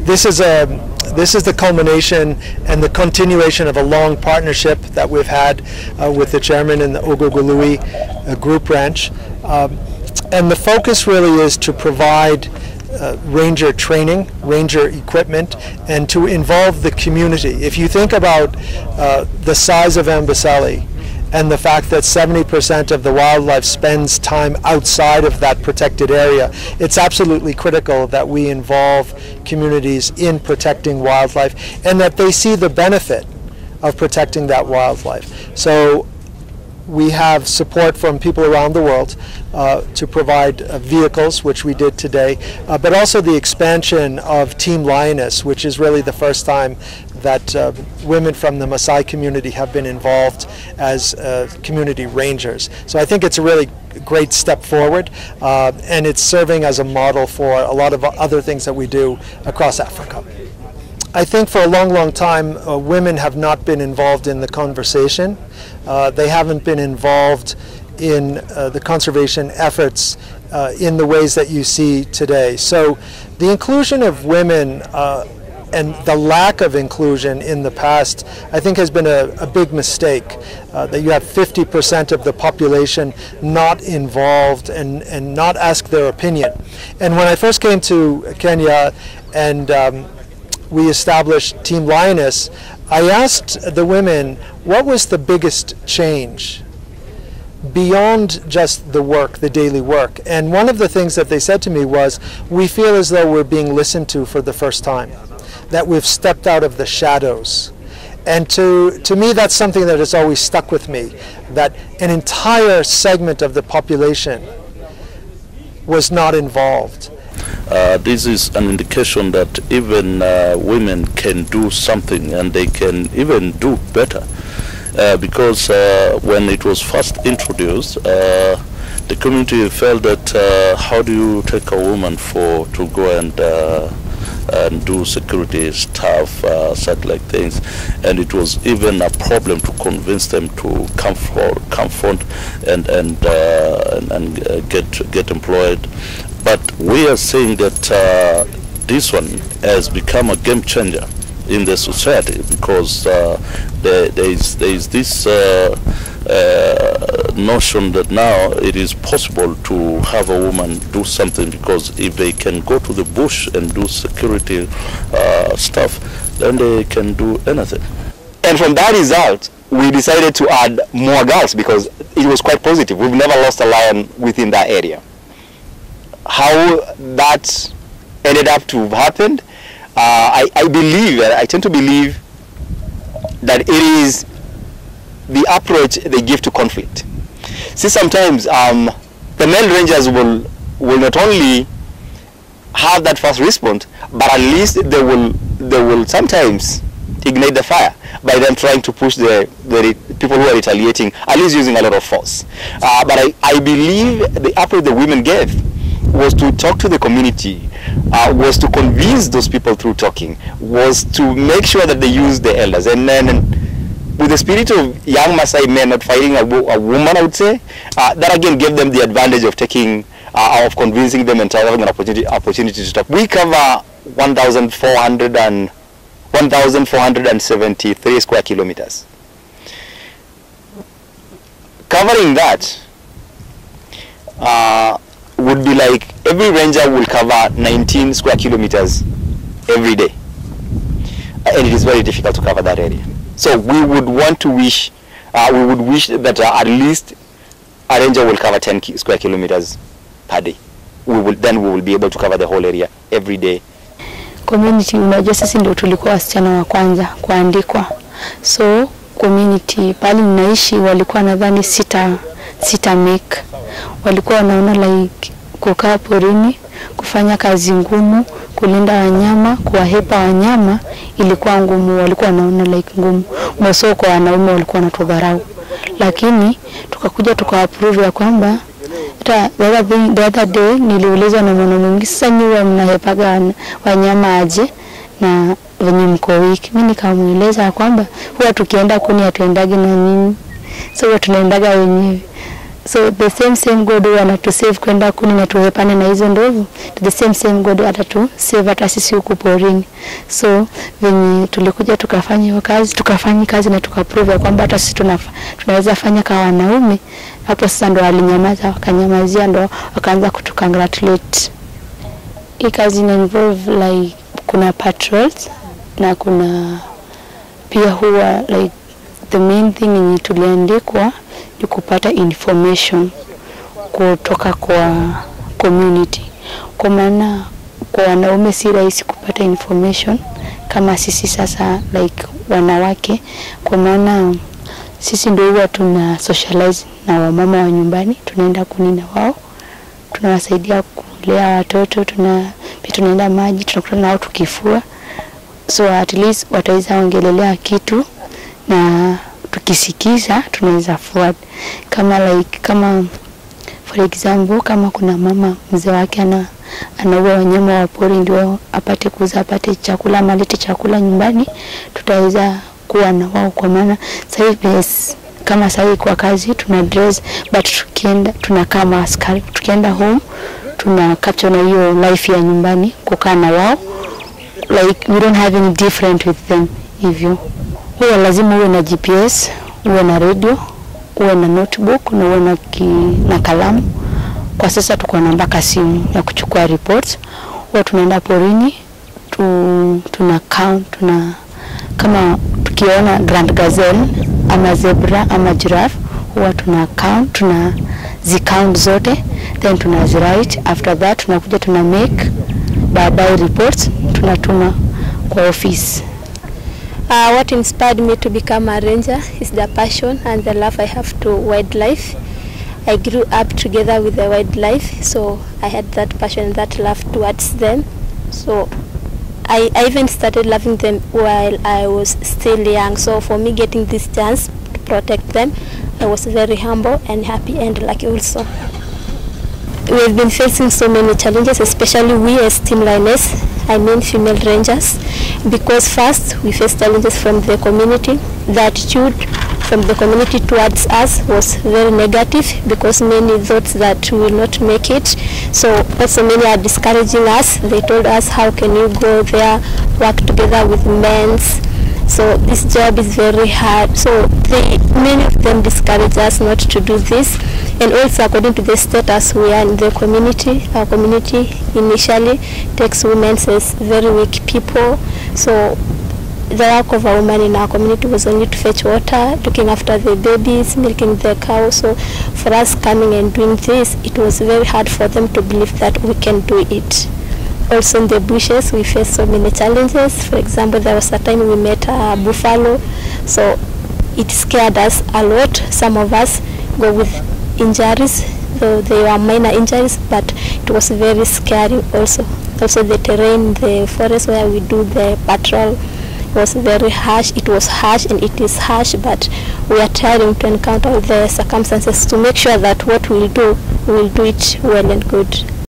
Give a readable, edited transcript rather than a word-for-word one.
This is the culmination and the continuation of a long partnership that we've had with the chairman in the Ogogolui group ranch. And the focus really is to provide ranger training, ranger equipment, and to involve the community. If you think about the size of Amboseli and the fact that 70% of the wildlife spends time outside of that protected area, it's absolutely critical that we involve communities in protecting wildlife and that they see the benefit of protecting that wildlife. So we have support from people around the world to provide vehicles, which we did today, but also the expansion of Team Lioness, which is really the first time that women from the Maasai community have been involved as community rangers. So I think it's a really great step forward, and it's serving as a model for a lot of other things that we do across Africa. I think for a long, long time, women have not been involved in the conversation. They haven't been involved in the conservation efforts in the ways that you see today. So the inclusion of women and the lack of inclusion in the past, I think, has been a big mistake. That you have 50% of the population not involved and not ask their opinion. And when I first came to Kenya and we established Team Lioness, I asked the women, what was the biggest change beyond just the work, the daily work? And one of the things that they said to me was, we feel as though we're being listened to for the first time, that we've stepped out of the shadows. And to me, that's something that has always stuck with me, that an entire segment of the population was not involved. This is an indication that even women can do something, and they can even do better. Because when it was first introduced, the community felt that how do you take a woman to go and do security stuff, such like things, and it was even a problem to convince them to confront and get employed. But we are saying that this one has become a game changer in the society, because there is this notion that now it is possible to have a woman do something, because if they can go to the bush and do security stuff, then they can do anything. And from that result, we decided to add more girls, because it was quite positive. We've never lost a lion within that area. How that ended up to have happened, I believe, I tend to believe that it is the approach they give to conflict. See, sometimes the male rangers will not only have that first response, but at least they will sometimes ignite the fire by them trying to push the people who are retaliating, at least using a lot of force. But I believe the approach the women gave was to talk to the community, was to convince those people through talking, was to make sure that they use the elders. And then with the spirit of young Maasai men not fighting a woman, I would say, that again gave them the advantage of taking, of convincing them and having an opportunity to talk. We cover 1,473 square kilometers. Covering that would be like every ranger will cover 19 square kilometers every day, and it is very difficult to cover that area. So we would want to wish, we would wish that at least a ranger will cover 10 square kilometers per day. We will be able to cover the whole area every day. Community, unajua sisi ndio tulikuwa wasichana wa kwanza kuandikwa. So community pale ninaishi walikuwa nadhani sita make. Walikuwa wanaona like kukaa porini, kufanya kazi ngumu, kulinda wanyama, kuwahepa wanyama ilikuwa ngumu, walikuwa wanaona like ngumu. Mwisho kwa wanaume walikuwa wanatudharau. Lakini tukakuja tukaapprove ya kwamba the other day niliulizwa na mwanaume mwingi, sasa nyinyi mnahepaga wanyama aje na venye mko wiki. Mimi nikamueleza kwamba huwa tukienda kuni hatuendagi na nyinyi, so tunaendaga wenyewe. So the same God huwa anatusave kwenda kuni na tuepane na hizo ndovu, the same God atatusave hata sisi huku porini. So venye tulikuja tukafanya kazi na tukaprove kwamba hata sisi tunaweza fanya kama wanaume, hapo sasa ndo alinyamaza, wakanyamazia, ndo wakaanza kutukongratulate. Hii kazi ina involve like kuna patrols na kuna pia huwa like the main thing ni tuliandikwa ni kupata information kutoka kwa community. Kwa maana kwa wanaume si rahisi kupata information kama sisi sasa like wanawake, kwa maana sisi ndio huwa tuna socialize na wamama wa nyumbani, tunaenda kunina wao, tunawasaidia kulea watoto, tunaenda maji, tunakutana nao tukifua. So at least wataweza ongelelea kitu na tukisikiza tunaweza forward. Kama for example, kama kuna mama mzee wake anaua wanyama wa pori ndio apate kuuza, apate chakula, malete chakula nyumbani, tutaweza kuwa na wao. Kwa maana sasa kama sasa kwa kazi tuna dress, but tunakaa maskari, tukienda home tuna capture na hiyo life ya nyumbani, kukaa na wao, like we don't have any different with them hivyo. Huwa lazima uwe na GPS, uwe na radio, uwe na notebook, na uwe na kalamu. Kwa sasa tuko na mpaka simu ya kuchukua reports. Huwa tunaenda porini, tuna count, kama tukiona grand gazelle ama zebra ama giraffe, huwa tuna count, count zote, then tunazwrite. After that tunakuja tuna make baadaye reports, tunatuma kwa office. What inspired me to become a ranger is the passion and the love I have to wildlife. I grew up together with the wildlife, so I had that passion and that love towards them. So I even started loving them while I was still young. So for me getting this chance to protect them, I was very humble and happy and lucky also. We've been facing so many challenges, especially we as Team Lioness, I mean female rangers, because first we faced challenges from the community. The attitude from the community towards us was very negative, because many thought that we will not make it. So also many are discouraging us. They told us, how can you go there, work together with men? So this job is very hard. So many of them discourage us not to do this. And also according to the status we are in the community, our community initially takes women as very weak people. So the work of a woman in our community was only to fetch water, looking after the babies, milking the cows. So for us coming and doing this, it was very hard for them to believe that we can do it. Also in the bushes, we faced so many challenges. For example, there was a time we met a buffalo, so it scared us a lot. Some of us go with injuries, though they were minor injuries, but it was very scary also. Also the terrain, the forest where we do the patrol was very harsh. It was harsh and it is harsh, but we are trying to encounter the circumstances to make sure that what we will do it well and good.